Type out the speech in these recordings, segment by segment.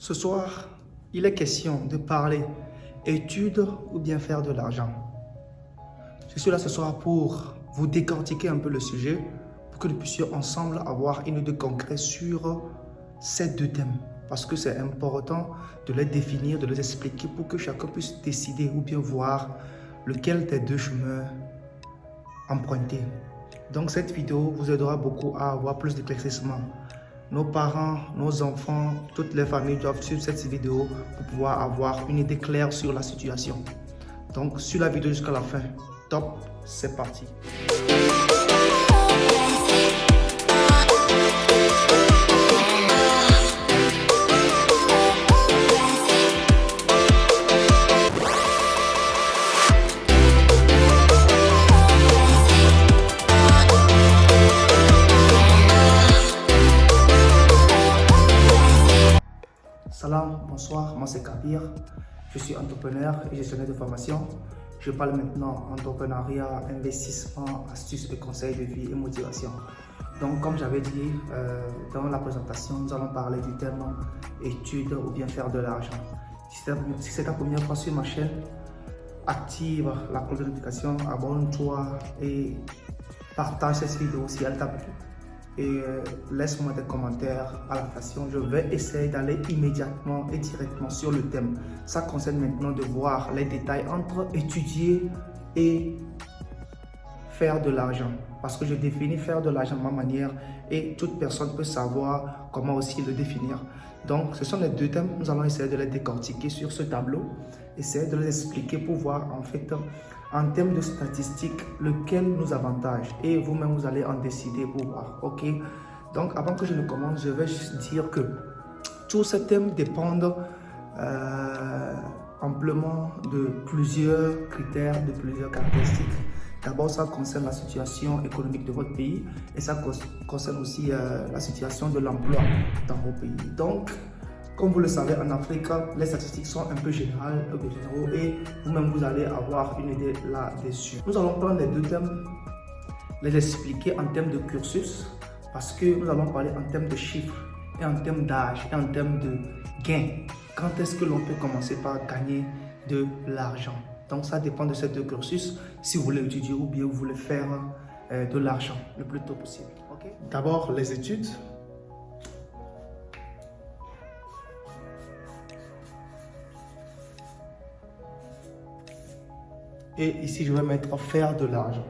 Ce soir, il est question de parler études ou bien faire de l'argent. Je suis là ce soir pour vous décortiquer un peu le sujet pour que nous puissions ensemble avoir une idée concrète sur ces deux thèmes. Parce que c'est important de les définir, de les expliquer pour que chacun puisse décider ou bien voir lequel des deux chemins emprunter. Donc cette vidéo vous aidera beaucoup à avoir plus d'éclaircissement. Nos parents, nos enfants, toutes les familles doivent suivre cette vidéo pour pouvoir avoir une idée claire sur la situation. Donc, sur la vidéo jusqu'à la fin. Top, c'est parti. Salam, bonsoir, moi c'est Kabir, je suis entrepreneur et gestionnaire de formation. Je parle maintenant entrepreneuriat, investissement, astuces et conseils de vie et motivation. Donc comme j'avais dit dans la présentation, nous allons parler du thème études ou bien faire de l'argent. Si c'est ta première fois sur ma chaîne, active la cloche de notification, abonne-toi et partage cette vidéo si elle t'a plu. Et laisse-moi des commentaires à la façon. Je vais essayer d'aller immédiatement et directement sur le thème. Ça concerne maintenant de voir les détails entre étudier et faire de l'argent. Parce que je définis faire de l'argent de ma manière et toute personne peut savoir comment aussi le définir. Donc ce sont les deux thèmes. Nous allons essayer de les décortiquer sur ce tableau. Essayer de les expliquer pour voir en fait en termes de statistiques, lequel nous avantage et vous-même vous allez en décider pour voir, ok? Donc avant que je ne commence, je vais juste dire que tous ces thèmes dépendent amplement de plusieurs critères, de plusieurs caractéristiques. D'abord, ça concerne la situation économique de votre pays et ça concerne aussi la situation de l'emploi dans vos pays. Donc, comme vous le savez, en Afrique, les statistiques sont un peu générales et vous-même, vous allez avoir une idée là-dessus. Nous allons prendre les deux thèmes, les expliquer en termes de cursus, parce que nous allons parler en termes de chiffres, et en termes d'âge, et en termes de gains. Quand est-ce que l'on peut commencer par gagner de l'argent? Donc ça dépend de ces deux cursus, si vous voulez étudier ou bien vous voulez faire de l'argent le plus tôt possible. Okay? D'abord, les études. Et ici, je vais mettre faire de l'argent.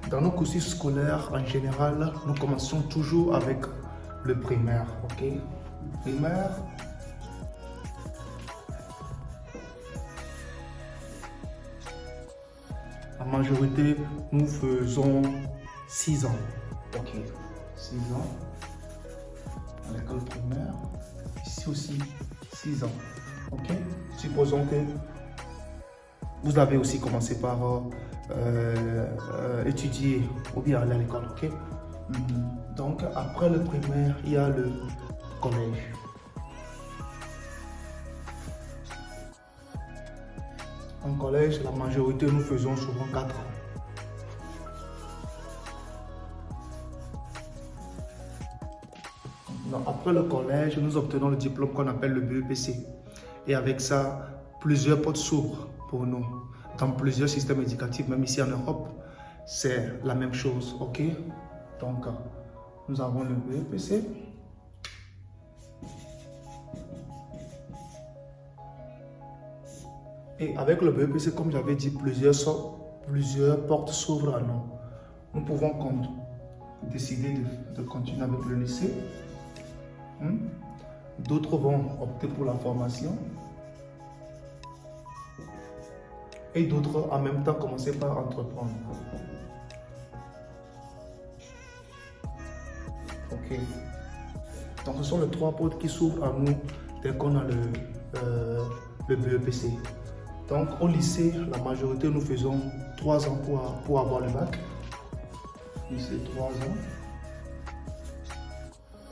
Dans nos cursus scolaires, en général, nous commençons toujours avec le primaire. Ok? Le primaire. La majorité, nous faisons 6 ans. Ok. 6 ans à l'école primaire, ici aussi 6 ans, ok. Supposons que vous avez aussi commencé par étudier ou bien aller à l'école, ok. Donc après le primaire, il y a le collège. En collège, la majorité, nous faisons souvent 4 ans. Après le collège, nous obtenons le diplôme qu'on appelle le BEPC. Et avec ça, plusieurs portes s'ouvrent pour nous. Dans plusieurs systèmes éducatifs, même ici en Europe, c'est la même chose, ok? Donc, nous avons le BEPC. Et avec le BEPC, comme j'avais dit, plusieurs portes s'ouvrent à nous. Nous pouvons décider de continuer avec le lycée. D'autres vont opter pour la formation et d'autres en même temps commencer par entreprendre. Ok. Donc ce sont les 3 portes qui s'ouvrent à nous dès qu'on a le BEPC. Donc au lycée, la majorité nous faisons 3 ans pour avoir le bac. Lycée 3 ans.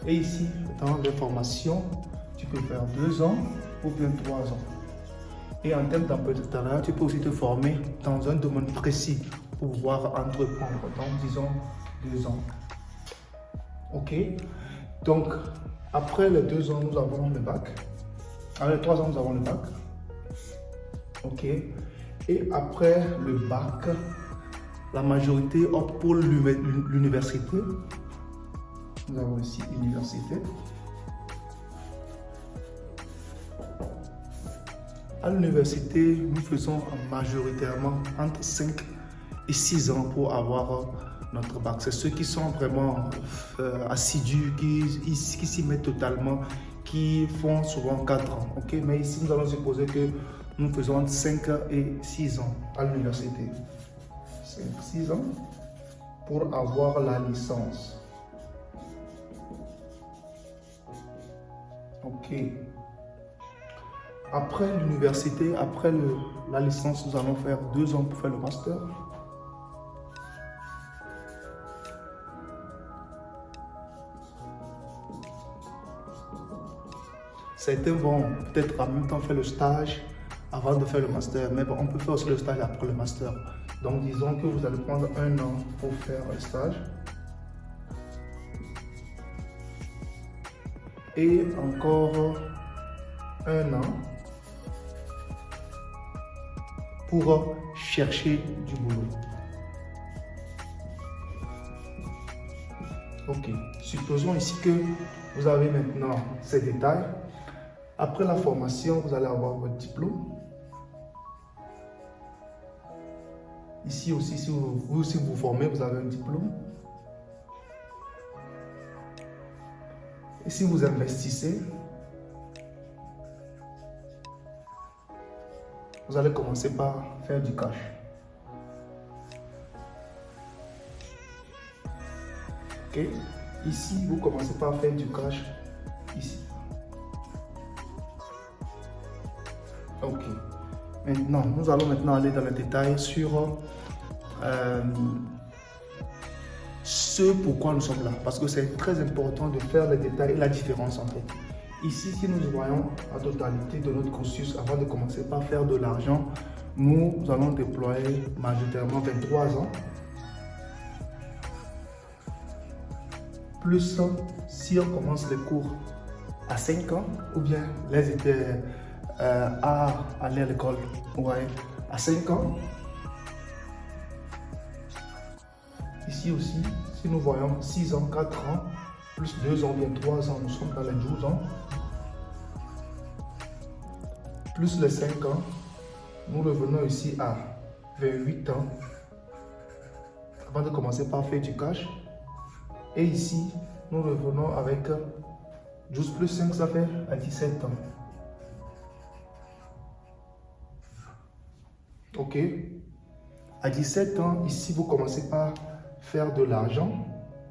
Et ici, dans les formations, tu peux faire 2 ans ou bien 3 ans. Et en termes d'entrepreneuriat, tu peux aussi te former dans un domaine précis pour pouvoir entreprendre. Donc, disons 2 ans. Ok. Donc, après les 2 ans, nous avons le bac. Après les 3 ans, nous avons le bac. Ok. Et après le bac, la majorité opte pour l'université. Nous avons ici université. À l'université, nous faisons majoritairement entre 5 et 6 ans pour avoir notre bac. C'est ceux qui sont vraiment assidus, qui s'y mettent totalement, qui font souvent 4 ans. Okay? Mais ici, nous allons supposer que nous faisons entre 5 et 6 ans à l'université. 5-6 ans pour avoir la licence. Ok. Après l'université, après la licence, nous allons faire 2 ans pour faire le master. Certains vont peut-être en même temps faire le stage avant de faire le master, mais bon, on peut faire aussi le stage après le master. Donc disons que vous allez prendre 1 an pour faire le stage. Et encore 1 an pour chercher du boulot. Ok, supposons ici que vous avez maintenant ces détails. Après la formation, vous allez avoir votre diplôme. Ici aussi, si vous vous formez, vous avez un diplôme. Et si vous investissez, vous allez commencer par faire du cash. Ok? Ici, vous commencez par faire du cash. Ici. Ok. Maintenant, nous allons maintenant aller dans le détail sur ce pourquoi nous sommes là. Parce que c'est très important de faire le détail et la différence en fait. Ici, si nous voyons la totalité de notre cursus avant de commencer par faire de l'argent, nous allons déployer majoritairement 23 ans. Plus si on commence les cours à 5 ans, ou bien les étés à aller à l'école, ouais, à 5 ans. Ici aussi, si nous voyons 6 ans, 4 ans, plus 2 ans, bien 3 ans, nous sommes dans les 12 ans. Plus les 5 ans, nous revenons ici à 28 ans, avant de commencer par faire du cash. Et ici, nous revenons avec 12 plus 5, ça fait à 17 ans. Ok. À 17 ans, ici, vous commencez par faire de l'argent.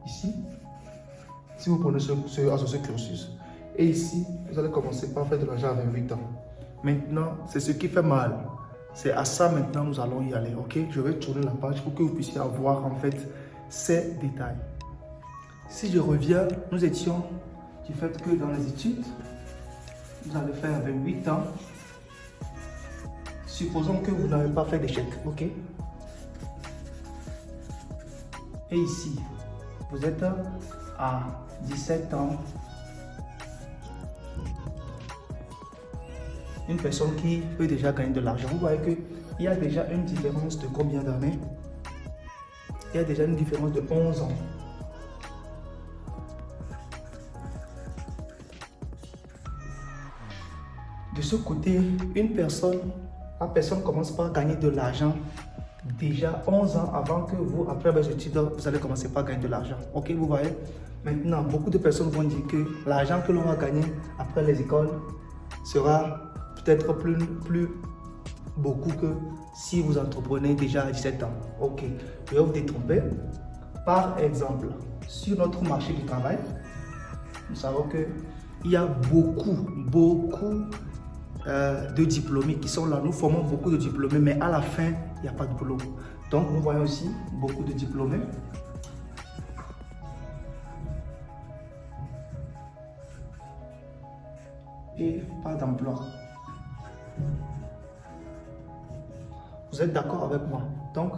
Ici, si vous prenez ce cursus. Et ici, vous allez commencer par faire de l'argent à 28 ans. Maintenant, c'est ce qui fait mal. C'est à ça maintenant nous allons y aller. Ok. Je vais tourner la page pour que vous puissiez avoir en fait ces détails. Si je reviens, nous étions du fait que dans les études, vous allez faire 28 ans. Supposons que vous n'avez pas fait d'échec, ok? Et ici, vous êtes à 17 ans. Une personne qui peut déjà gagner de l'argent. Vous voyez qu'il y a déjà une différence de combien d'années? Il y a déjà une différence de 11 ans. De ce côté, la personne commence par gagner de l'argent déjà 11 ans avant que vous, après vos études, vous allez commencer par gagner de l'argent. Ok, vous voyez? Maintenant, beaucoup de personnes vont dire que l'argent que l'on va gagner après les écoles sera peut-être plus beaucoup que si vous entreprenez déjà à 17 ans. Ok, je vais vous détromper. Par exemple, sur notre marché du travail, nous savons qu'il y a beaucoup de diplômés qui sont là. Nous formons beaucoup de diplômés, mais à la fin, il n'y a pas de boulot. Donc, nous voyons aussi beaucoup de diplômés. Et pas d'emploi. Vous êtes d'accord avec moi? Donc,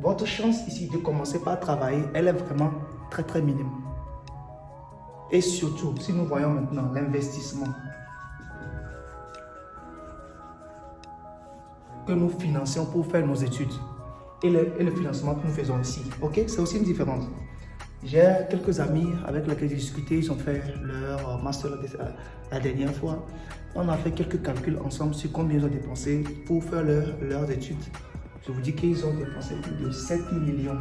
votre chance ici de commencer par travailler, elle est vraiment très très minime. Et surtout, si nous voyons maintenant l'investissement que nous financions pour faire nos études et le financement que nous faisons ici, ok? C'est aussi une différence. J'ai quelques amis avec lesquels j'ai discuté, ils ont fait leur master la dernière fois. On a fait quelques calculs ensemble sur combien ils ont dépensé pour faire leurs études. Je vous dis qu'ils ont dépensé plus de 7 millions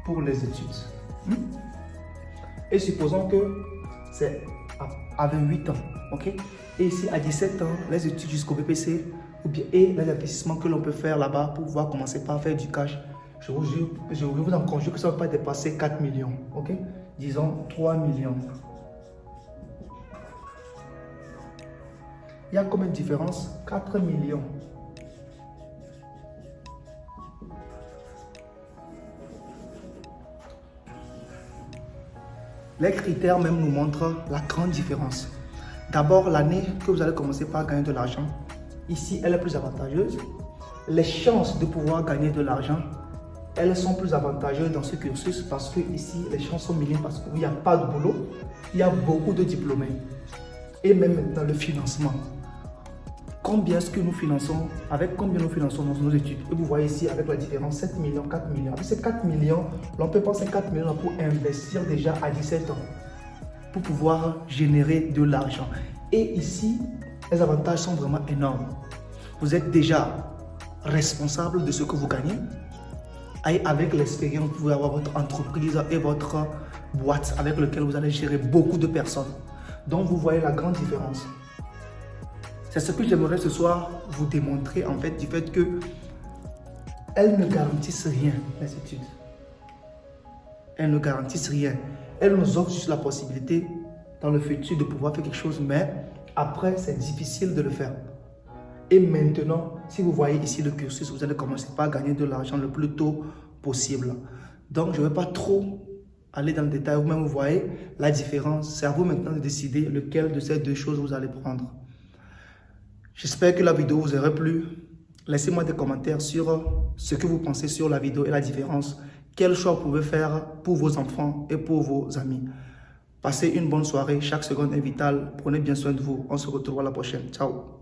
pour les études. Et supposons que c'est à 28 ans, ok? Et ici, à 17 ans, les études jusqu'au BPC, et les investissements que l'on peut faire là-bas pour pouvoir commencer par faire du cash, je vous en conjure que ça ne va pas dépasser 4 millions, ok? Disons 3 millions. Il y a combien de différence? 4 millions. Les critères même nous montrent la grande différence. D'abord, l'année que vous allez commencer par gagner de l'argent, ici, elle est plus avantageuse. Les chances de pouvoir gagner de l'argent, elles sont plus avantageuses dans ce cursus parce que ici, les chances sont minimes parce qu'il n'y a pas de boulot, il y a beaucoup de diplômés. Et même maintenant, le financement. Combien est-ce que nous finançons, avec combien nous finançons nos études? Et vous voyez ici avec la différence, 7 millions, 4 millions. Avec ces 4 millions, l'on peut penser 4 millions pour investir déjà à 17 ans, pour pouvoir générer de l'argent. Et ici, les avantages sont vraiment énormes. Vous êtes déjà responsable de ce que vous gagnez. Et avec l'expérience, vous pouvez avoir votre entreprise et votre boîte avec laquelle vous allez gérer beaucoup de personnes. Donc, vous voyez la grande différence. C'est ce que j'aimerais ce soir vous démontrer en fait du fait que elles ne garantissent rien, les études. Elles ne garantissent rien. Elles nous offrent juste la possibilité dans le futur de pouvoir faire quelque chose, mais après c'est difficile de le faire. Et maintenant, si vous voyez ici le cursus, vous allez commencer par gagner de l'argent le plus tôt possible. Donc je ne vais pas trop aller dans le détail, vous-même vous voyez la différence. C'est à vous maintenant de décider lequel de ces deux choses vous allez prendre. J'espère que la vidéo vous aura plu. Laissez-moi des commentaires sur ce que vous pensez sur la vidéo et la différence. Quel choix vous pouvez faire pour vos enfants et pour vos amis. Passez une bonne soirée. Chaque seconde est vitale. Prenez bien soin de vous. On se retrouve à la prochaine. Ciao.